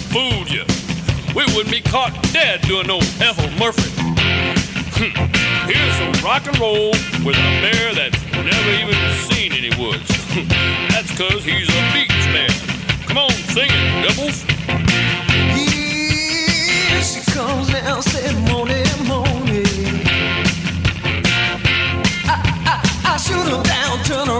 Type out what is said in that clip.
fooled you. We wouldn't be caught dead doing no Ethel Murphy. Here's some rock and roll with a bear that's never even seen any woods. That's 'cause he's a beach bear. Come on, sing it, Dimples. Here she comes now, say Mony, Mony. I shoot her down, turn her